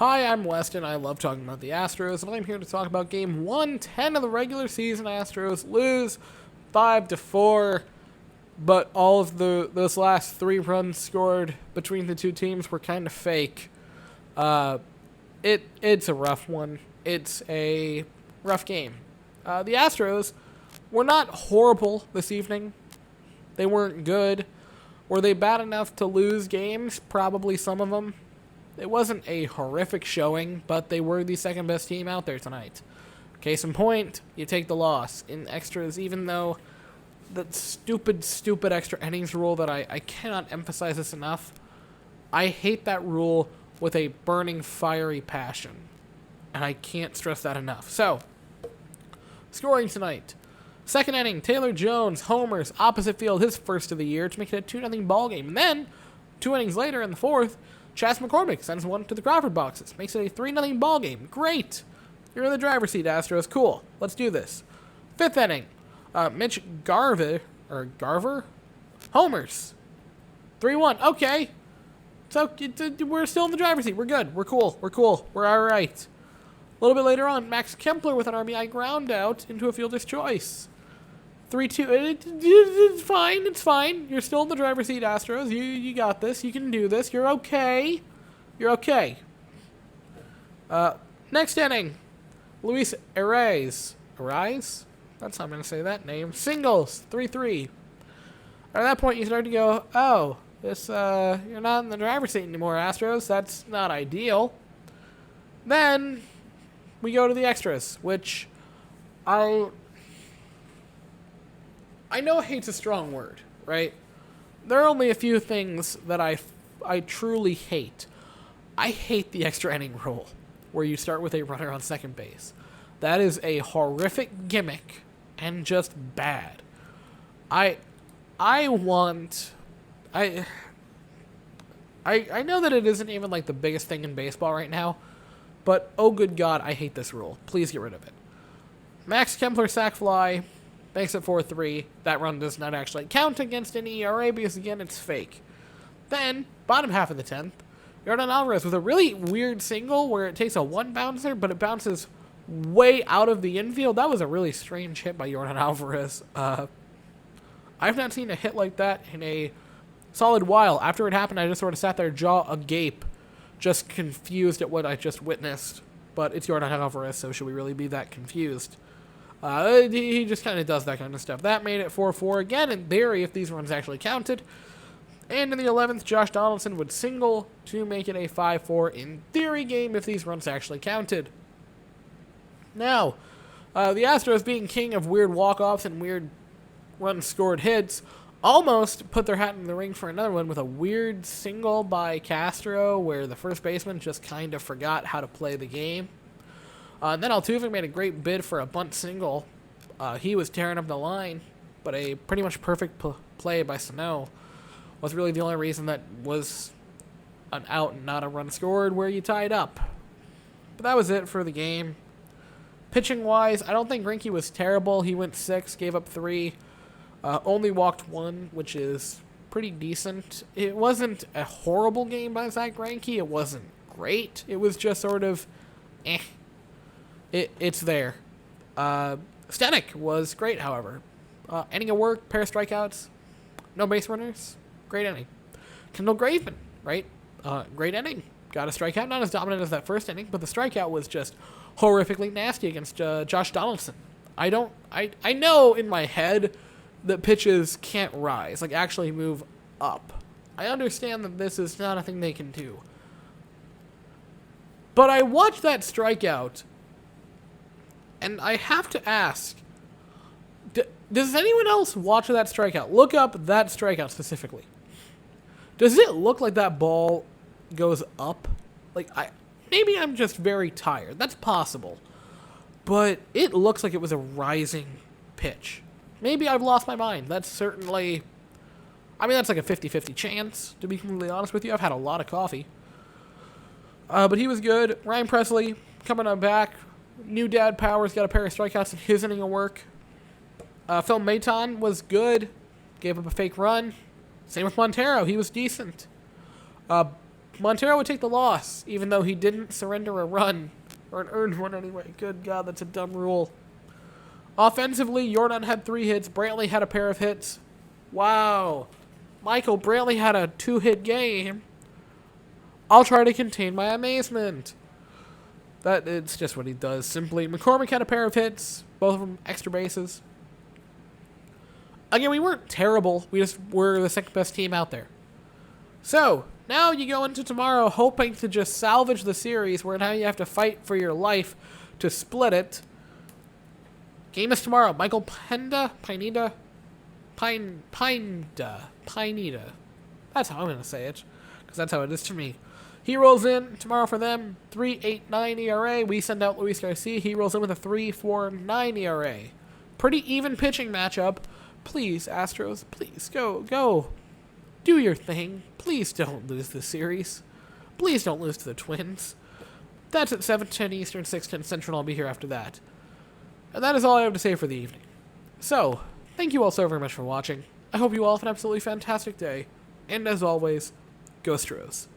Hi, I'm Weston. I love talking about the Astros, and I'm here to talk about Game 110 of the regular season. Astros lose 5-4, but all of those last 3 runs scored between the two teams were kind of fake. It's a rough one. It's a rough game. The Astros were not horrible this evening. They weren't good. Were they bad enough to lose games? Probably some of them. It wasn't a horrific showing, but they were the second best team out there tonight. Case in point, you take the loss in extras, even though that stupid extra innings rule that I cannot emphasize this enough. I hate that rule with a burning, fiery passion. And I can't stress that enough. So, scoring tonight. Second inning, Taylor Jones homers opposite field, his first of the year, to make it a 2-0 ball game. And then, 2 innings later in the fourth, Chas McCormick sends one to the Crawford boxes. Makes it a 3-0 ball game. Great. You're in the driver's seat, Astros. Cool. Let's do this. Fifth inning. Mitch Garver homers. 3-1. Okay. So we're still in the driver's seat. We're good. We're cool. We're all right. A little bit later on, Max Kempler with an RBI ground out into a fielder's choice. 3-2. It's fine. You're still in the driver's seat, Astros. You got this. You can do this. You're okay. Next inning. Luis Arraez. Arraez? That's how I'm going to say that name. Singles. 3-3. At that point, you start to go, oh, you're not in the driver's seat anymore, Astros. That's not ideal. Then we go to the extras, which I know hate's a strong word, right? There are only a few things that I truly hate. I hate the extra inning rule, where you start with a runner on second base. That is a horrific gimmick and just bad. I know that it isn't even like the biggest thing in baseball right now, but oh good God, I hate this rule. Please get rid of it. Max Kempler sac fly. Makes it 4-3. That run does not actually count against an ERA because, again, it's fake. Then, bottom half of the 10th, Yordan Alvarez with a really weird single where it takes a one bouncer, but it bounces way out of the infield. That was a really strange hit by Yordan Alvarez. I've not seen a hit like that in a solid while. After it happened, I just sort of sat there, jaw agape, just confused at what I just witnessed. But it's Yordan Alvarez, so should we really be that confused? He just kind of does that kind of stuff. That made it 4-4 again, in theory, if these runs actually counted. And in the 11th, Josh Donaldson would single to make it a 5-4 in theory game if these runs actually counted. Now, the Astros, being king of weird walk-offs and weird run-scored hits, almost put their hat in the ring for another one with a weird single by Castro where the first baseman just kind of forgot how to play the game. And then Altuve made a great bid for a bunt single. He was tearing up the line, but a pretty much perfect play by Sano was really the only reason that was an out and not a run scored where you tied up. But that was it for the game. Pitching-wise, I don't think Greinke was terrible. He went 6, gave up 3, only walked 1, which is pretty decent. It wasn't a horrible game by Zach Greinke. It wasn't great. It was just sort of It's there. Stanek was great, however. Inning of work, pair of strikeouts, no base runners, great inning. Kendall Graveman, right? Great inning. Got a strikeout, not as dominant as that first inning, but the strikeout was just horrifically nasty against Josh Donaldson. I know in my head that pitches can't rise, like actually move up. I understand that this is not a thing they can do. But I watched that strikeout, and I have to ask, does anyone else watch that strikeout? Look up that strikeout specifically. Does it look like that ball goes up? Maybe I'm just very tired. That's possible. But it looks like it was a rising pitch. Maybe I've lost my mind. That's certainly, that's like a 50-50 chance, to be completely honest with you. I've had a lot of coffee. But he was good. Ryan Presley coming on back. New Dad Powers got a pair of strikeouts in his inning of work. Phil Maton was good. Gave up a fake run. Same with Montero. He was decent. Montero would take the loss, even though he didn't surrender a run. Or an earned one anyway. Good God, that's a dumb rule. Offensively, Jordan had 3 hits. Brantley had a pair of hits. Wow. Michael Brantley had a 2-hit game. I'll try to contain my amazement. It's just what he does, simply. McCormick had a pair of hits. Both of them extra bases. Again, we weren't terrible. We just were the second best team out there. So, now you go into tomorrow hoping to just salvage the series, where now you have to fight for your life to split it. Game is tomorrow. Michael Pineda. That's how I'm going to say it, because that's how it is to me. He rolls in tomorrow for them, 3.89 ERA. We send out Luis Garcia. He rolls in with a 3.49 ERA. Pretty even pitching matchup. Please, Astros, please, go. Do your thing. Please don't lose this series. Please don't lose to the Twins. That's at 7:10 Eastern, 6:10 Central. I'll be here after that. And that is all I have to say for the evening. So, thank you all so very much for watching. I hope you all have an absolutely fantastic day. And as always, go Astros.